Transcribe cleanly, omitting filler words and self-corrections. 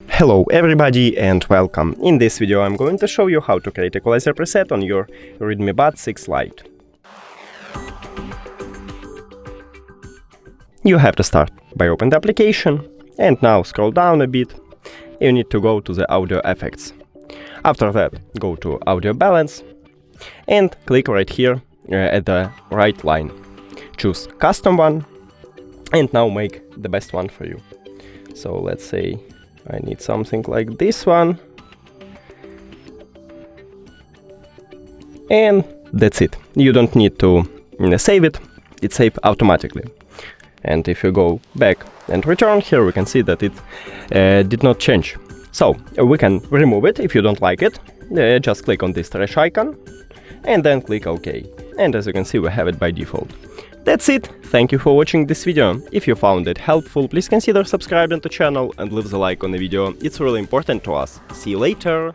Hello everybody and welcome. In this video I'm going to show you how to create Equalizer preset on your Redmi Buds 6 Lite. You have to start by opening the application and now scroll down a bit. You need to go to the audio effects. After that, go to audio balance and click right here at the right line. Choose custom one and now make the best one for you. So let's say I need something like this one. And that's it. You don't need to save it. It's saved automatically. And if you go back and return, here we can see that it did not change. So we can remove it if you don't like it. Just click on this trash icon and then click OK. And as you can see, we have it by default. That's it. Thank you for watching this video. If you found it helpful, please consider subscribing to the channel and leave the like on the video. It's really important to us. See you later.